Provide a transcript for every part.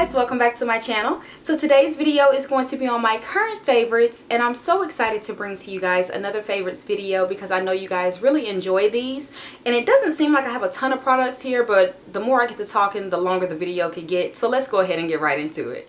guys, welcome back to my channel. So today's video is going to be on my current favorites, and I'm so excited to bring to you guys another favorites video because I know you guys really enjoy these. And it doesn't seem like I have a ton of products here, but the more I get to talking, the longer the video could get. So let's go ahead and get right into it.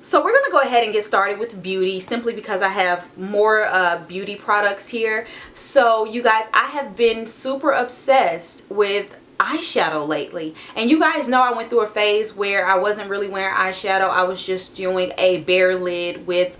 So we're going to go ahead and get started with beauty simply because I have more beauty products here. So you guys, I have been super obsessed with eyeshadow lately, and you guys know I went through a phase where I wasn't really wearing eyeshadow. I was just doing a bare lid with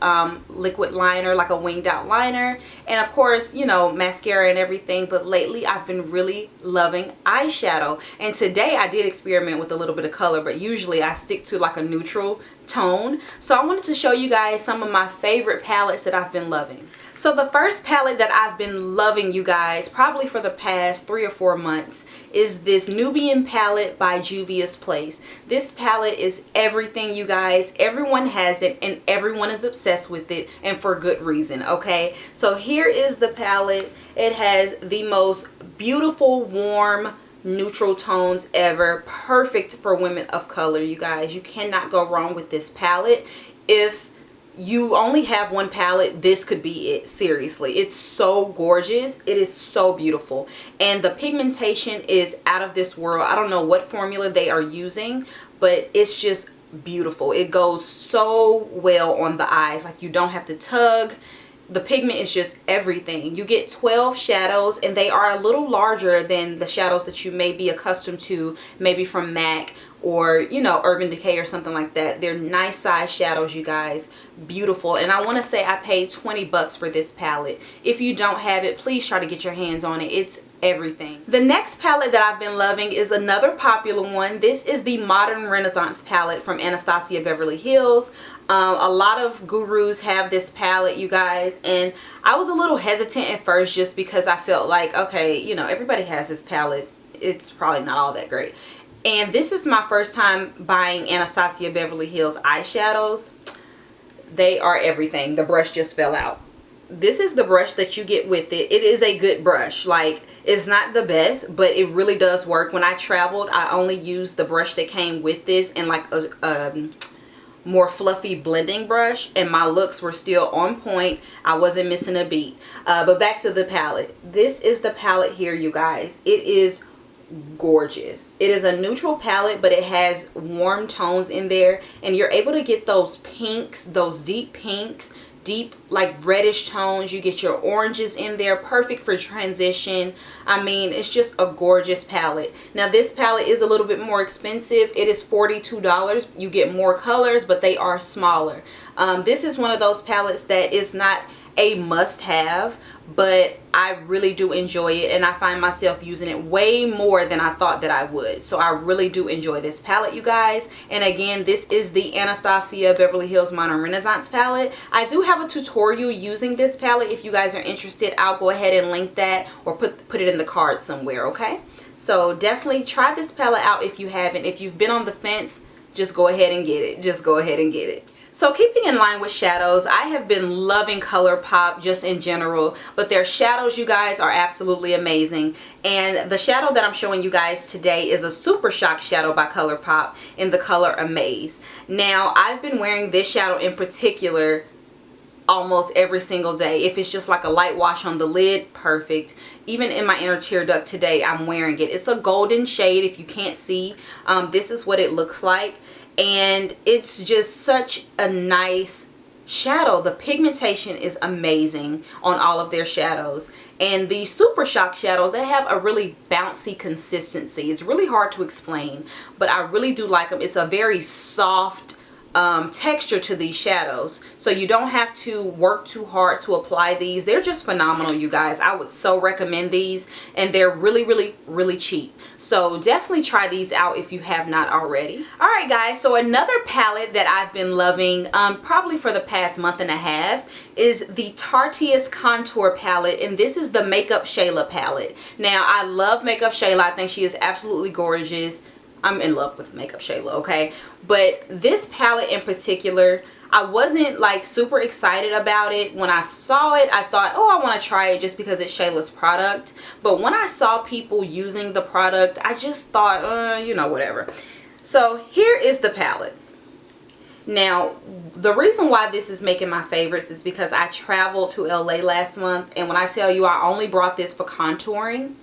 liquid liner, like a winged out liner, and of course, you know, mascara and everything. But lately I've been really loving eyeshadow, and today I did experiment with a little bit of color, but usually I stick to like a neutral tone. So I wanted to show you guys some of my favorite palettes that I've been loving. So the first palette that I've been loving, you guys, probably for the past 3 or 4 months, is this Nubian Palette by Juvia's Place. This palette is everything, you guys. Everyone has it and everyone is obsessed with it, and for good reason, okay? So here is the palette. It has the most beautiful, warm, neutral tones ever. Perfect for women of color, you guys. You cannot go wrong with this palette. If you only have one palette, this could be it. Seriously, it's so gorgeous. It is so beautiful, and the pigmentation is out of this world. I don't know what formula they are using, but it's just beautiful. It goes so well on the eyes, like you don't have to tug. The pigment is just everything. You get 12 shadows, and they are a little larger than the shadows that you may be accustomed to, maybe from MAC or, you know, Urban Decay or something like that. They're nice size shadows, you guys. Beautiful. And I want to say I paid 20 bucks for this palette. If you don't have it, please try to get your hands on it. It's everything. The next palette that I've been loving is another popular one. This is the Modern Renaissance palette from Anastasia Beverly Hills. A lot of gurus have this palette, you guys, and I was a little hesitant at first just because I felt like, okay, you know, everybody has this palette. It's probably not all that great. And this is my first time buying Anastasia Beverly Hills eyeshadows. They are everything. The brush just fell out. This is the brush that you get with it. It is a good brush. Like, it's not the best, but it really does work. When I traveled, I only used the brush that came with this and like a more fluffy blending brush, and my looks were still on point. I wasn't missing a beat. But back to the palette. This is the palette here, you guys. It is gorgeous. It is a neutral palette, but it has warm tones in there, and you're able to get those pinks, those deep pinks, deep like reddish tones. You get your oranges in there, perfect for transition. I mean, it's just a gorgeous palette. Now this palette is a little bit more expensive. It is $42. You get more colors, but they are smaller. This is one of those palettes that is not a must-have, but I really do enjoy it, and I find myself using it way more than I thought that I would. So I really do enjoy this palette, you guys. And again, this is the Anastasia Beverly Hills Modern Renaissance palette. I do have a tutorial using this palette. If you guys are interested, I'll go ahead and link that or put it in the card somewhere, okay? So definitely try this palette out if you haven't. If you've been on the fence, just go ahead and get it. Just go ahead and get it. So keeping in line with shadows, I have been loving ColourPop just in general, but their shadows, you guys, are absolutely amazing. And the shadow that I'm showing you guys today is a Super Shock shadow by ColourPop in the color Amaze. Now, I've been wearing this shadow in particular almost every single day. If it's just like a light wash on the lid, perfect. Even in my inner tear duct today, I'm wearing it. It's a golden shade if you can't see. This is what it looks like. And it's just such a nice shadow. The pigmentation is amazing on all of their shadows. And the Super Shock shadows, they have a really bouncy consistency. It's really hard to explain, but I really do like them. It's a very soft texture to these shadows, so you don't have to work too hard to apply these. They're just phenomenal, you guys. I would so recommend these, and they're really cheap. So definitely try these out if you have not already. Alright guys, so another palette that I've been loving probably for the past month and a half is the Tartiest Contour Palette, and this is the MakeupShayla palette. Now, I love MakeupShayla. I think she is absolutely gorgeous. I'm in love with MakeupShayla, okay? But this palette in particular, I wasn't like super excited about it. When I saw it, I thought, oh, I want to try it just because it's Shayla's product. But when I saw people using the product, I just thought, you know, whatever. So here is the palette. Now, the reason why this is making my favorites is because I traveled to LA last month, and when I tell you I only brought this for contouring,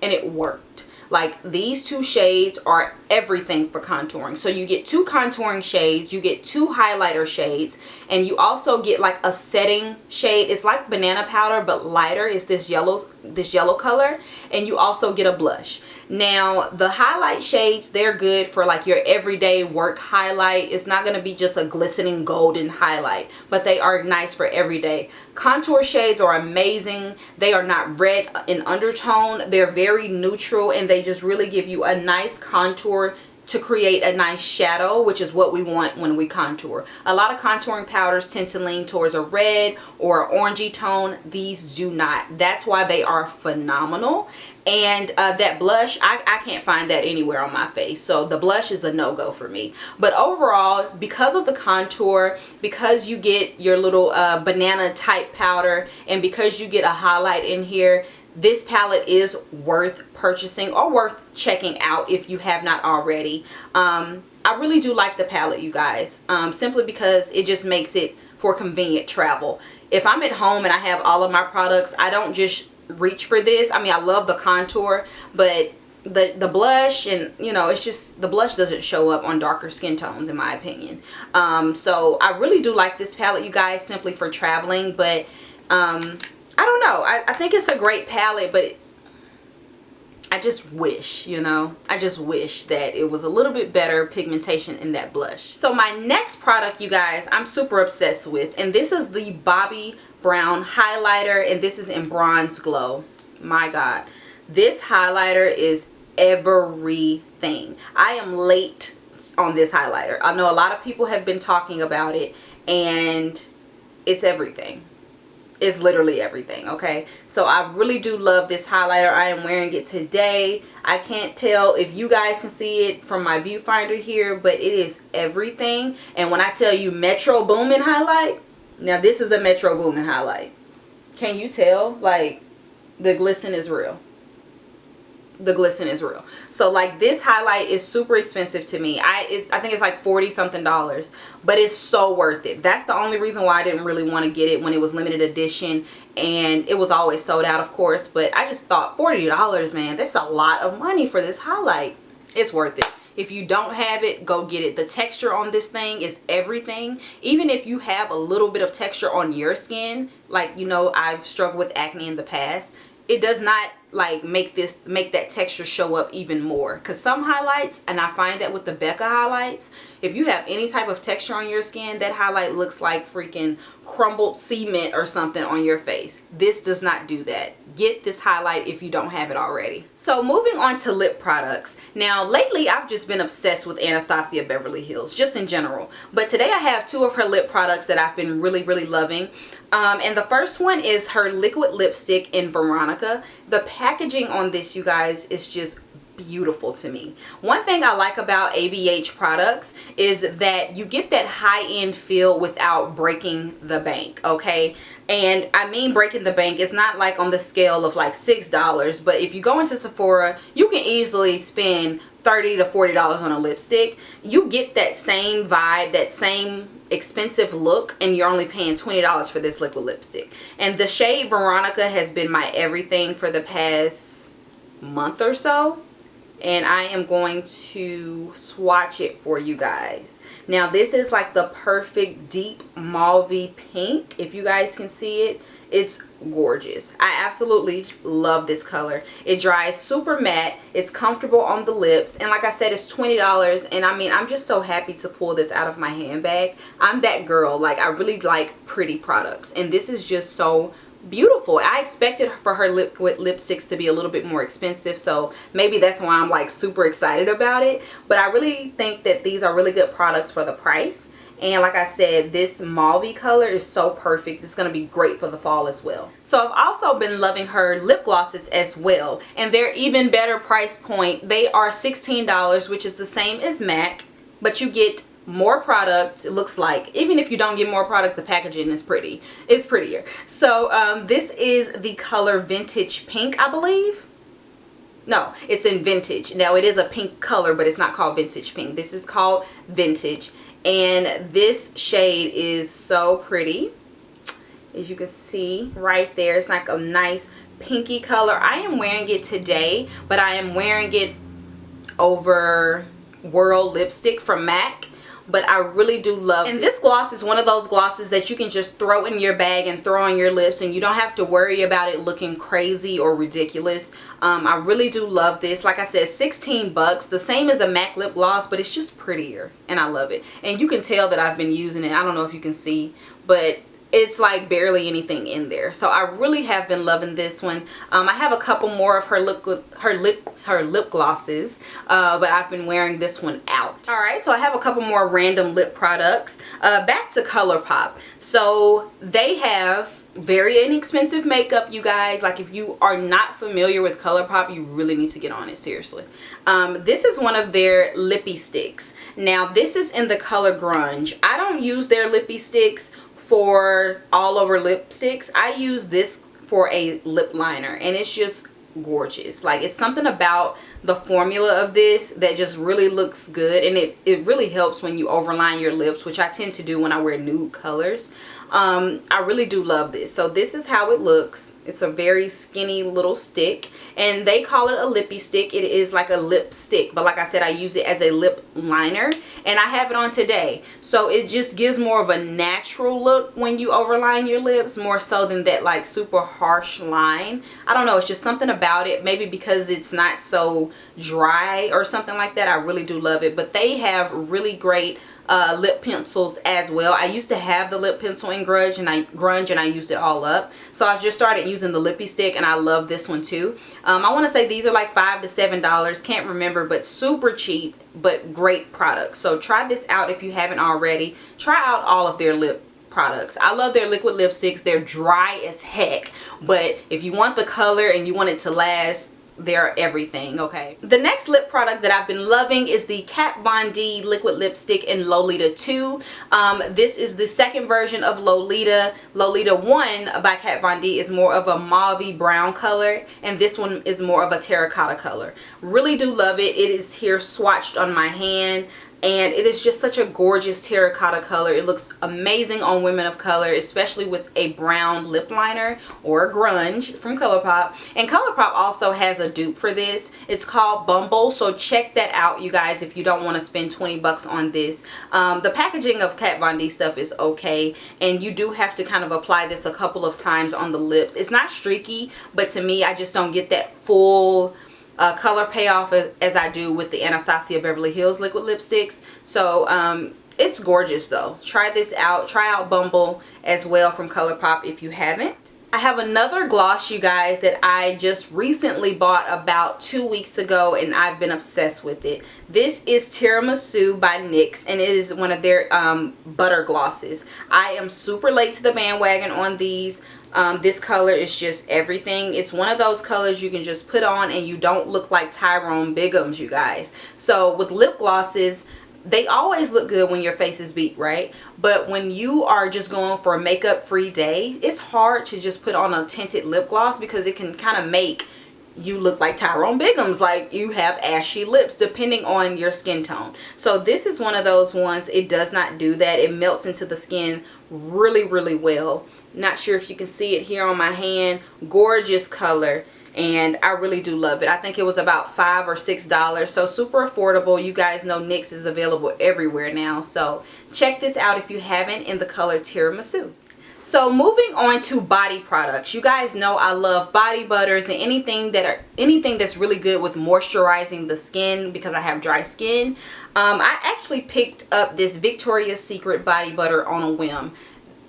and it worked. Like, these two shades are everything for contouring. So you get 2 contouring shades, you get 2 highlighter shades, and you also get like a setting shade. It's like banana powder but lighter. It's this yellow color, and you also get a blush. Now, the highlight shades, they're good for like your everyday work highlight. It's not going to be just a glistening golden highlight, but they are nice for everyday. Contour shades are amazing. They are not red in undertone. They're very neutral, and they just really give you a nice contour to create a nice shadow, which is what we want when we contour. A lot of contouring powders tend to lean towards a red or orangey tone. These do not. That's why they are phenomenal. And that blush, I can't find that anywhere on my face, so the blush is a no-go for me. But overall, because of the contour, because you get your little banana type powder, and because you get a highlight in here, this palette is worth purchasing or worth checking out if you have not already. I really do like the palette, you guys, simply because it just makes it for convenient travel. If I'm at home and I have all of my products, I don't just reach for this. I mean, I love the contour, but the blush, and you know, it's just the blush doesn't show up on darker skin tones in my opinion. So I really do like this palette, you guys, simply for traveling. But I don't know, I think it's a great palette, but I just wish, you know, I just wish that it was a little bit better pigmentation in that blush. So my next product, you guys, I'm super obsessed with, and this is the Bobbi Brown highlighter, and this is in Bronze Glow. My God, this highlighter is everything. I am late on this highlighter. I know a lot of people have been talking about it, and it's everything. It's literally everything, okay? So I really do love this highlighter. I am wearing it today. I can't tell if you guys can see it from my viewfinder here, but it is everything. And when I tell you Metro Boomin highlight, now this is a Metro Boomin highlight. Can you tell? Like, the glisten is real. The glisten is real. So like, this highlight is super expensive to me. I think it's like $40 something, but it's so worth it. That's the only reason why I didn't really want to get it when it was limited edition, and it was always sold out, of course. But I just thought $40, man, that's a lot of money for this highlight. It's worth it. If you don't have it, go get it. The texture on this thing is everything. Even if you have a little bit of texture on your skin, like, you know, I've struggled with acne in the past, it does not like make that texture show up even more. Because some highlights, and I find that with the Becca highlights, if you have any type of texture on your skin, that highlight looks like freaking crumbled cement or something on your face. This does not do that. Get this highlight if you don't have it already. So moving on to lip products. Now lately I've just been obsessed with Anastasia Beverly Hills, just in general. But today I have 2 of her lip products that I've been really loving. And the first one is her liquid lipstick in Veronica. The packaging on this, you guys, is just beautiful to me. One thing I like about ABH products is that you get that high-end feel without breaking the bank, okay? And I mean breaking the bank, it's not like on the scale of like $6, but if you go into Sephora, you can easily spend $30 to $40 on a lipstick. You get that same vibe, that same expensive look, and you're only paying $20 for this liquid lipstick. And the shade Veronica has been my everything for the past month or so, and I am going to swatch it for you guys. Now this is like the perfect deep mauve pink. If you guys can see it, it's gorgeous. I absolutely love this color. It dries super matte, it's comfortable on the lips, and like I said, it's $20. And I mean, I'm just so happy to pull this out of my handbag. I'm that girl, like, I really like pretty products, and this is just so beautiful. I expected for her liquid lipsticks to be a little bit more expensive, so maybe that's why I'm like super excited about it. But I really think that these are really good products for the price. And like I said, this mauve color is so perfect. It's going to be great for the fall as well. So I've also been loving her lip glosses as well, and they're even better price point. They are $16, which is the same as MAC, but you get more product. It looks like, even if you don't get more product, the packaging is pretty. It's prettier. So this is the color Vintage Pink, I believe. No, it's in Vintage. Now it is a pink color, but it's not called Vintage Pink. This is called Vintage. and this shade is so pretty. As you can see right there, it's like a nice pinky color. I am wearing it today, but I am wearing it over World lipstick from MAC. But I really do love it. And this gloss is one of those glosses that you can just throw in your bag and throw on your lips, and you don't have to worry about it looking crazy or ridiculous. I really do love this. Like I said, 16 bucks, the same as a MAC lip gloss, but it's just prettier, and I love it. And you can tell that I've been using it. I don't know if you can see, but it's like barely anything in there. So I really have been loving this one. I have a couple more of her lip glosses, but I've been wearing this one out. All right, so I have a couple more random lip products. Back to ColourPop. So they have very inexpensive makeup, you guys. Like, if you are not familiar with ColourPop, you really need to get on it, seriously. This is one of their Lippie sticks. Now this is in the color Grunge. I don't use their Lippie sticks for all over lipsticks. I use this for a lip liner, and it's just gorgeous. Like, it's something about the formula of this that just really looks good, and it really helps when you overline your lips, which I tend to do when I wear nude colors. I really do love this. So this is how it looks. It's a very skinny little stick, and they call it a lippy stick. It is like a lipstick, but like I said, I use it as a lip liner, and I have it on today. So it just gives more of a natural look when you overline your lips, more so than that like super harsh line. I don't know, it's just something about it, maybe because it's not so dry or something like that. I really do love it. But they have really great lip pencils as well. I used to have the lip pencil in Grunge, and I used it all up. So I just started using the lippy stick, and I love this one too. I want to say these are like $5 to $7, can't remember, but super cheap, but great products. So try this out if you haven't already. Try out all of their lip products. I love their liquid lipsticks. They're dry as heck, but if you want the color and you want it to last, they're everything. Okay, the next lip product that I've been loving is the Kat Von D liquid lipstick in Lolita 2. This is the second version of Lolita. Lolita 1 by Kat Von D is more of a mauve brown color, and this one is more of a terracotta color. Really do love it. It is here swatched on my hand, and it is just such a gorgeous terracotta color. It looks amazing on women of color, especially with a brown lip liner or a Grunge from ColourPop. And ColourPop also has a dupe for this. It's called Bumble, so check that out, you guys, if you don't want to spend 20 bucks on this. The packaging of Kat Von D stuff is okay, and you do have to kind of apply this a couple of times on the lips. It's not streaky, but to me, I just don't get that full color payoff as I do with the Anastasia Beverly Hills liquid lipsticks. So it's gorgeous though. Try this out. Try out Bumble as well from ColourPop if you haven't. I have another gloss, you guys, that I just recently bought about 2 weeks ago, and I've been obsessed with it. This is Tiramisu by NYX, and it is one of their butter glosses. I am super late to the bandwagon on these. This color is just everything. It's one of those colors you can just put on and you don't look like Tyrone Biggums, you guys. So with lip glosses, they always look good when your face is beat, right? But when you are just going for a makeup free day, it's hard to just put on a tinted lip gloss because it can kind of make you look like Tyrone Biggums, like you have ashy lips, depending on your skin tone. So this is one of those ones. It does not do that. It melts into the skin really, really well. Not sure if you can see it here on my hand. Gorgeous color, and I really do love it. I think it was about $5 or $6, so super affordable. You guys know NYX is available everywhere now, so check this out if you haven't, in the color Tiramisu. So moving on to body products. You guys know I love body butters and anything that's really good with moisturizing the skin because I have dry skin. I actually picked up this Victoria's Secret body butter on a whim.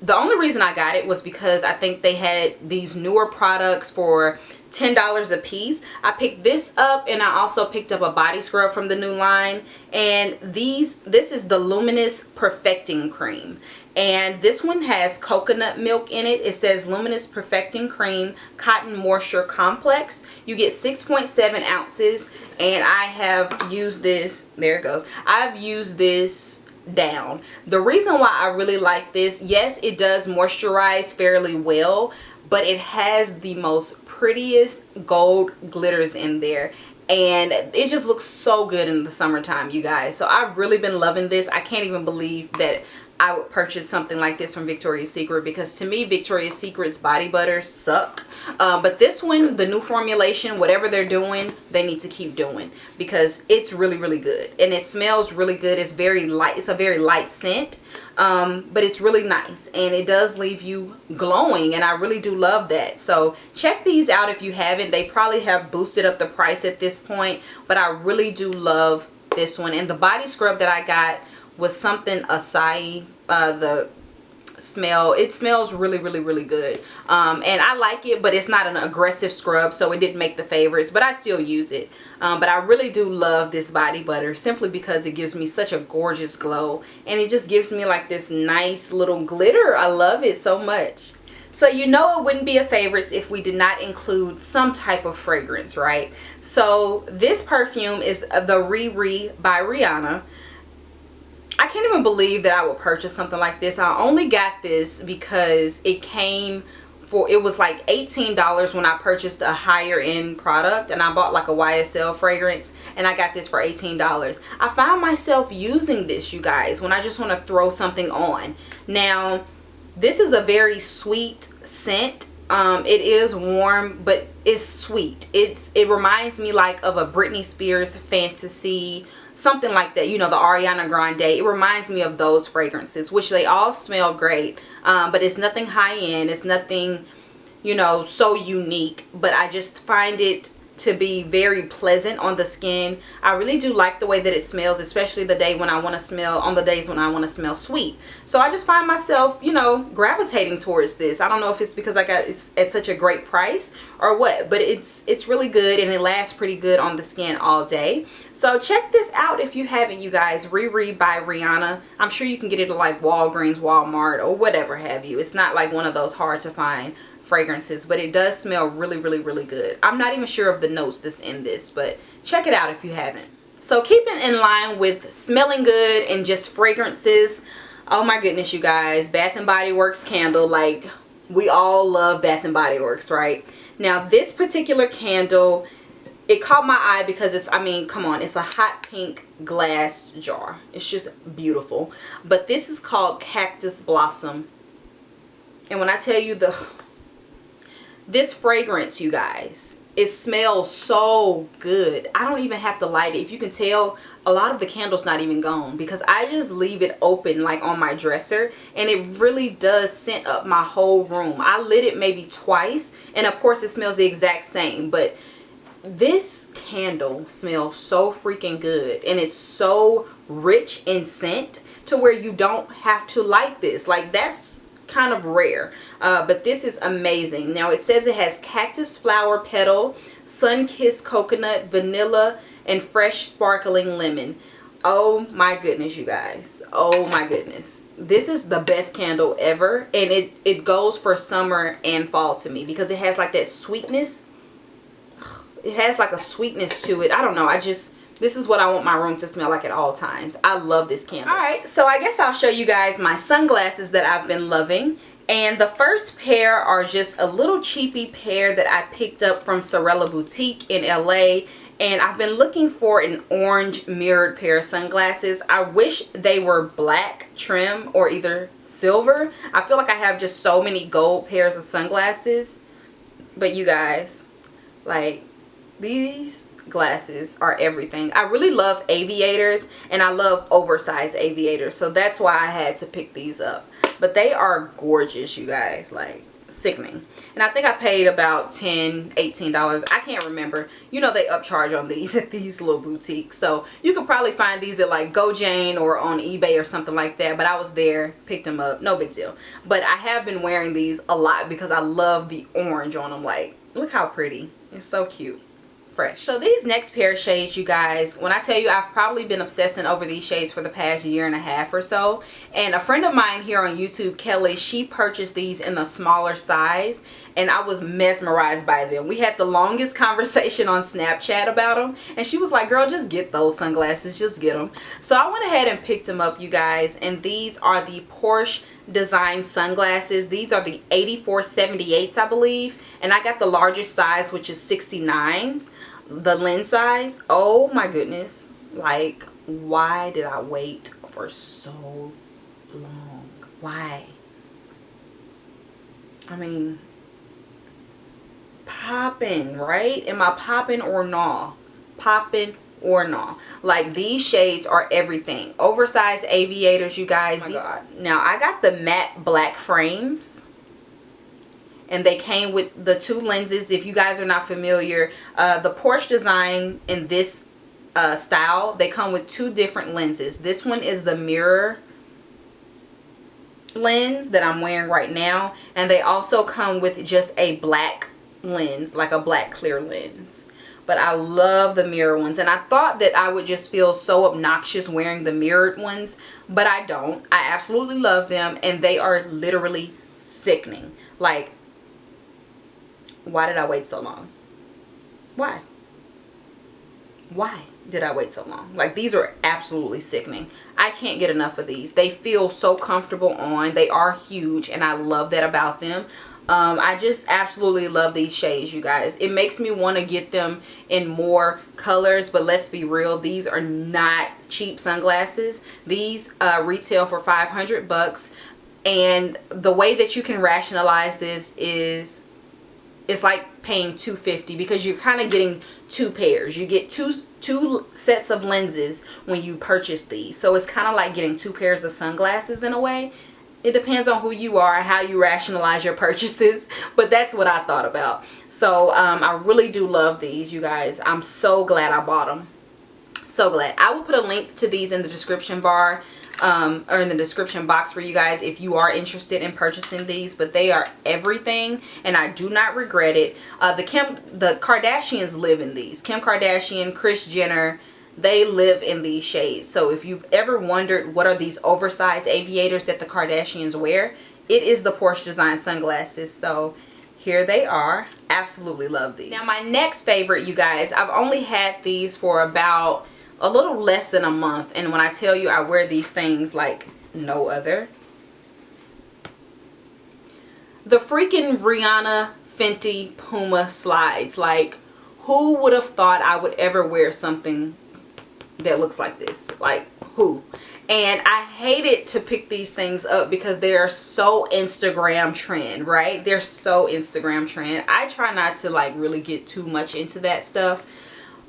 The only reason I got it was because I think they had these newer products for $10 a piece. I picked this up, and I also picked up a body scrub from the new line, and this is the Luminous Perfecting Cream, and this one has coconut milk in it. It says Luminous Perfecting Cream Cotton Moisture Complex. You get 6.7 ounces, and I have used this, there it goes, I've used this down. The reason why I really like this, yes, it does moisturize fairly well, but it has the most prettiest gold glitters in there. and it just looks so good in the summertime, you guys. So I've really been loving this. I can't even believe that I would purchase something like this from Victoria's Secret, because to me Victoria's Secret's body butters suck. But this one, the new formulation, whatever they're doing, they need to keep doing, because it's really, really good. And it smells really good. It's very light. It's a very light scent, but it's really nice, and it does leave you glowing, and I really do love that. So check these out if you haven't. They probably have boosted up the price at this point, but I really do love this one. And the body scrub that I got was something acai. The smell, it smells really, really, really good, and I like it, but it's not an aggressive scrub, so it didn't make the favorites, but I still use it. But I really do love this body butter, simply because it gives me such a gorgeous glow, and it just gives me like this nice little glitter. I love it so much. So you know it wouldn't be a favorites if we did not include some type of fragrance, right? So this perfume is the Riri by Rihanna. I can't even believe that I would purchase something like this. I only got this because it came for, it was like $18 when I purchased a higher end product, and I bought like a YSL fragrance, and I got this for $18. I found myself using this, you guys, when I just want to throw something on. Now, this is a very sweet scent. It is warm, but it's sweet. It reminds me like of a Britney Spears Fantasy, something like that, you know, the Ariana Grande. It reminds me of those fragrances, which they all smell great, but it's nothing high end. It's nothing, you know, so unique, but I just find it to be very pleasant on the skin. I really do like the way that it smells, especially the day when I want to smell, on the days when I want to smell sweet. So I just find myself, you know, gravitating towards this. I don't know if it's because I got it's at such a great price or what, but it's really good, and it lasts pretty good on the skin all day. So check this out if you haven't, you guys. Riri by Rihanna. I'm sure you can get it at like Walgreens, Walmart, or whatever have you. It's not like one of those hard to find fragrances, but it does smell really, really, really good. I'm not even sure of the notes that's in this, but check it out if you haven't. So keeping in line with smelling good and just fragrances, oh my goodness, you guys, Bath and Body Works candle. Like, we all love Bath and Body Works, right? Now this particular candle, it caught my eye because it's, I mean, come on, it's a hot pink glass jar. It's just beautiful. But this is called Cactus Blossom, and when I tell you this fragrance, you guys, it smells so good. I don't even have to light it. If you can tell, a lot of the candle's not even gone, because I just leave it open like on my dresser, and it really does scent up my whole room. I lit it maybe twice, and of course it smells the exact same, but this candle smells so freaking good, and it's so rich in scent to where you don't have to light this. Like, that's kind of rare, but this is amazing. Now it says it has cactus flower petal, sun-kissed coconut, vanilla, and fresh sparkling lemon. Oh my goodness, you guys. Oh my goodness. This is the best candle ever, and it goes for summer and fall to me, because it has like that sweetness. It has like a sweetness to it. I don't know. This is what I want my room to smell like at all times. I love this candle. Alright, so I guess I'll show you guys my sunglasses that I've been loving. And the first pair are just a little cheapy pair that I picked up from Sorella Boutique in LA. And I've been looking for an orange mirrored pair of sunglasses. I wish they were black trim or either silver. I feel like I have just so many gold pairs of sunglasses. But you guys, like, these glasses are everything. I really love aviators, and I love oversized aviators, so that's why I had to pick these up. But they are gorgeous, you guys, like sickening. And I think I paid about $10, $18. I can't remember. You know, they upcharge on these at these little boutiques, so you could probably find these at like GoJane or on eBay or something like that. But I was there, picked them up, no big deal. But I have been wearing these a lot because I love the orange on them. Like, look how pretty. It's so cute. Fresh. So these next pair of shades, you guys, when I tell you, I've probably been obsessing over these shades for the past year and a half or so. And a friend of mine here on YouTube, Kelly, she purchased these in a smaller size, and I was mesmerized by them. We had the longest conversation on Snapchat about them, and she was like, girl, just get those sunglasses, just get them. So I went ahead and picked them up, you guys, and these are the Porsche Design sunglasses. These are the 8478s, I believe, and I got the largest size, which is 69s, the lens size. Oh my goodness, like, why did I wait for so long? Why? I mean, popping, right? Am I popping or no? Popping or no? Like, these shades are everything. Oversized aviators, you guys. Oh my God. Now, I got the matte black frames, and they came with the 2 lenses. If you guys are not familiar, the Porsche design in this style, they come with 2 different lenses. This one is the mirror lens that I'm wearing right now, and they also come with just a black lens, like a black clear lens. But I love the mirror ones, and I thought that I would just feel so obnoxious wearing the mirrored ones, but I don't. I absolutely love them, and they are literally sickening. Like, why did I wait so long? Why did I wait so long? Like, these are absolutely sickening. I can't get enough of these. They feel so comfortable on. They are huge, and I love that about them. I just absolutely love these shades, you guys. It makes me want to get them in more colors, but let's be real, these are not cheap sunglasses. These retail for 500 bucks, and the way that you can rationalize this is it's like paying $250, because you're kind of getting 2 pairs. You get two sets of lenses when you purchase these, so it's kind of like getting 2 pairs of sunglasses in a way. It depends on who you are, how you rationalize your purchases, but that's what I thought about. So I really do love these, you guys. I'm so glad I bought them. So glad. I will put a link to these in the description bar, or in the description box for you guys if you are interested in purchasing these. But they are everything, and I do not regret it. The Kardashians live in these. Kim Kardashian, Kris Jenner, they live in these shades. So if you've ever wondered what are these oversized aviators that the Kardashians wear, it is the Porsche design sunglasses. So here they are. Absolutely love these. Now, my next favorite, you guys, I've only had these for about a little less than a month, and when I tell you I wear these things like no other. The freaking Rihanna Fenty Puma slides. Like, who would have thought I would ever wear something that looks like this? Like, who? And I hated to pick these things up because they are so Instagram trend, right? They're so Instagram trend. I try not to like really get too much into that stuff,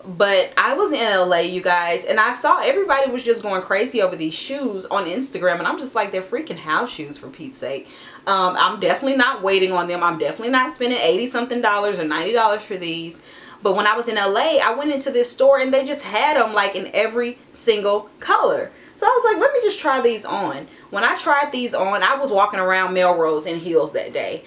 but I was in LA, you guys, and I saw everybody was just going crazy over these shoes on Instagram, and I'm just like, they're freaking house shoes, for Pete's sake. I'm definitely not waiting on them. I'm definitely not spending $80 something or $90 for these. But when I was in LA, I went into this store and they just had them like in every single color. So I was like, let me just try these on. When I tried these on, I was walking around Melrose in heels that day.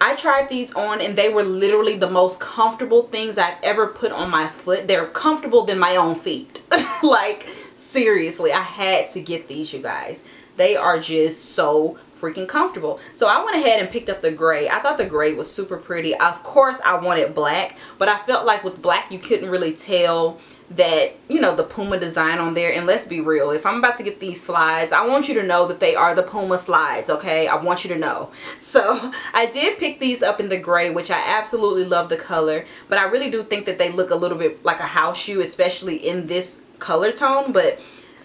I tried these on and they were literally the most comfortable things I've ever put on my foot. They're comfortable than my own feet. Like, seriously, I had to get these, you guys. They are just so freaking comfortable. So I went ahead and picked up the gray. I thought the gray was super pretty. Of course I wanted black, but I felt like with black you couldn't really tell that, you know, the Puma design on there. And let's be real, if I'm about to get these slides, I want you to know that they are the Puma slides, okay? I want you to know. So I did pick these up in the gray, which I absolutely love the color, but I really do think that they look a little bit like a house shoe, especially in this color tone. But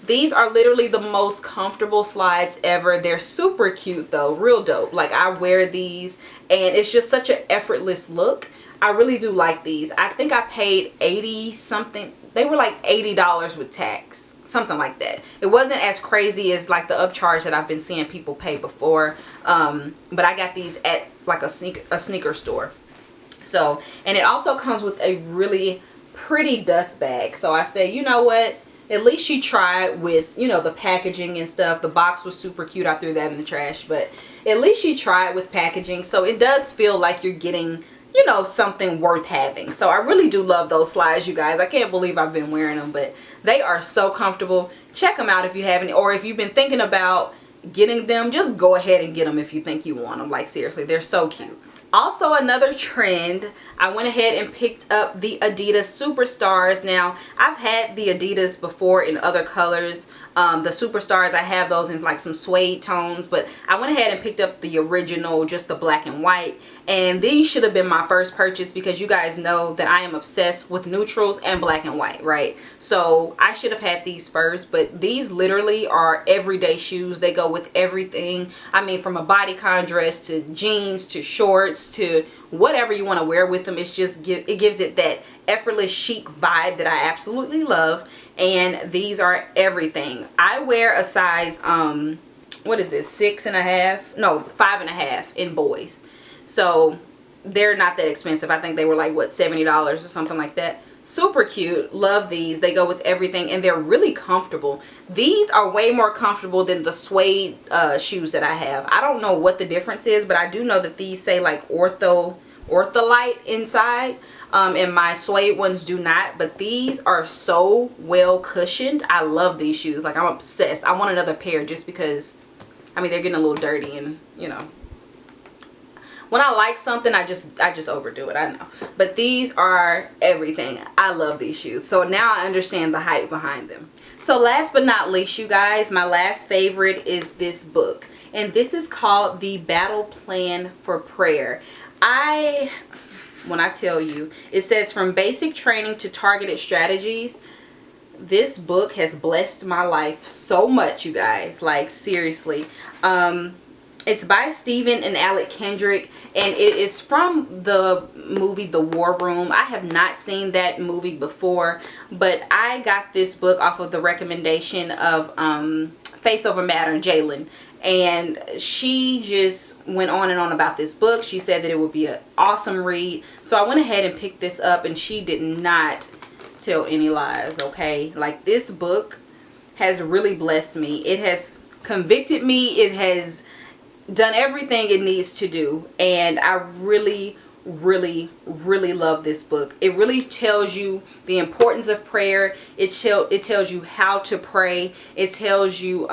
these are literally the most comfortable slides ever. They're super cute though, real dope. Like, I wear these and it's just such an effortless look. I really do like these. I think I paid 80 something. They were like $80 with tax, something like that. It wasn't as crazy as like the upcharge that I've been seeing people pay before. But I got these at like a sneaker store. So, and it also comes with a really pretty dust bag. So I said, you know what? At least you try it with, you know, the packaging and stuff. The box was super cute. I threw that in the trash. But at least you try it with packaging. So it does feel like you're getting, you know, something worth having. So I really do love those slides, you guys. I can't believe I've been wearing them. But they are so comfortable. Check them out if you haven't. Or if you've been thinking about getting them, just go ahead and get them if you think you want them. Like, seriously, they're so cute. Also, another trend, I went ahead and picked up the Adidas SuperStars. Now, I've had the Adidas before in other colors. The SuperStars, I have those in like some suede tones, but I went ahead and picked up the original, just the black and white. And these should have been my first purchase because you guys know that I am obsessed with neutrals and black and white, right? So I should have had these first, but these literally are everyday shoes. They go with everything. I mean, from a bodycon dress to jeans to shorts to whatever you want to wear with them. It's just it gives it that effortless chic vibe that I absolutely love. And these are everything. I wear a size what is this, 6.5? No, 5.5 in boys. So they're not that expensive. I think they were like, what, $70 or something like that. Super cute. Love these. They go with everything and they're really comfortable. These are way more comfortable than the suede shoes that I have. I don't know what the difference is, but I do know that these say like Ortholite inside, and my suede ones do not. But these are so well cushioned. I love these shoes. Like, I'm obsessed. I want another pair just because, I mean, they're getting a little dirty, and you know, when I like something, I just overdo it, I know. But these are everything. I love these shoes. So now I understand the hype behind them. So last but not least, you guys, my last favorite is this book. And this is called The Battle Plan for Prayer. When I tell you, it says from basic training to targeted strategies. This book has blessed my life so much, you guys. Like, seriously. It's by Stephen and Alec Kendrick, and it is from the movie The War Room. I have not seen that movie before, but I got this book off of the recommendation of Face Over Matter, Jalen. And she just went on and on about this book. She said that it would be an awesome read. So I went ahead and picked this up, and she did not tell any lies, okay? Like, this book has really blessed me. It has convicted me. It has done everything it needs to do, and I really love this book. It really tells you the importance of prayer. It tells you how to pray. It tells you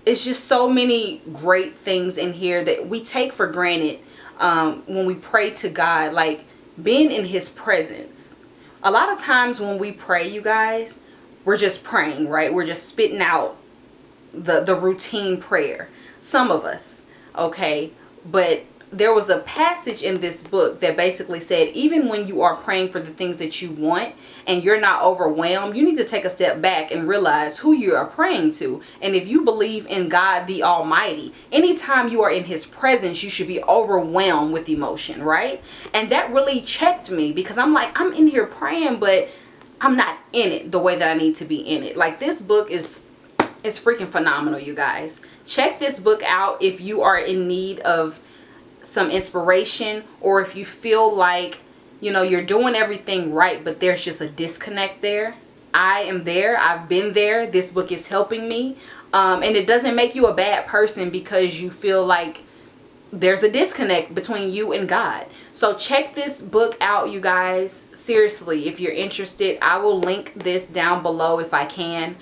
it's just so many great things in here that we take for granted when we pray to God, like being in his presence. A lot of times when we pray, you guys, we're just praying, right? We're just spitting out the routine prayer. Some of us, okay? But there was a passage in this book that basically said, even when you are praying for the things that you want and you're not overwhelmed, you need to take a step back and realize who you are praying to. And if you believe in God the Almighty, anytime you are in his presence, you should be overwhelmed with emotion, right? And that really checked me, because I'm like, I'm in here praying, but I'm not in it the way that I need to be in it. Like, this book is freaking phenomenal, you guys. Check this book out if you are in need of some inspiration, or if you feel like, you know, you're doing everything right, but there's just a disconnect there. I am there. I've been there. This book is helping me. And it doesn't make you a bad person because you feel like there's a disconnect between you and God. So check this book out, you guys. Seriously, if you're interested, I will link this down below if I can.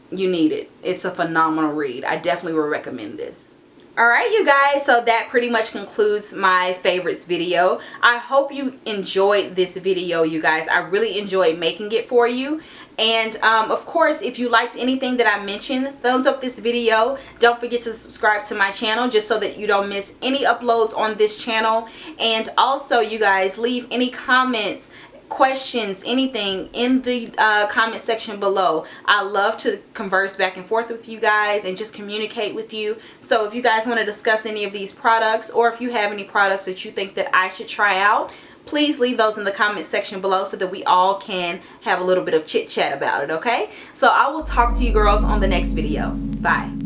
You need it. It's a phenomenal read. I definitely would recommend this. Alright, you guys, so that pretty much concludes my favorites video. I hope you enjoyed this video, you guys. I really enjoyed making it for you. And of course, if you liked anything that I mentioned, thumbs up this video. Don't forget to subscribe to my channel just so that you don't miss any uploads on this channel. And also, you guys, leave any comments, questions, anything in the comment section below. I love to converse back and forth with you guys and just communicate with you. So if you guys want to discuss any of these products, or if you have any products that you think that I should try out, please leave those in the comment section below so that we all can have a little bit of chit chat about it, okay? So I will talk to you girls on the next video. Bye.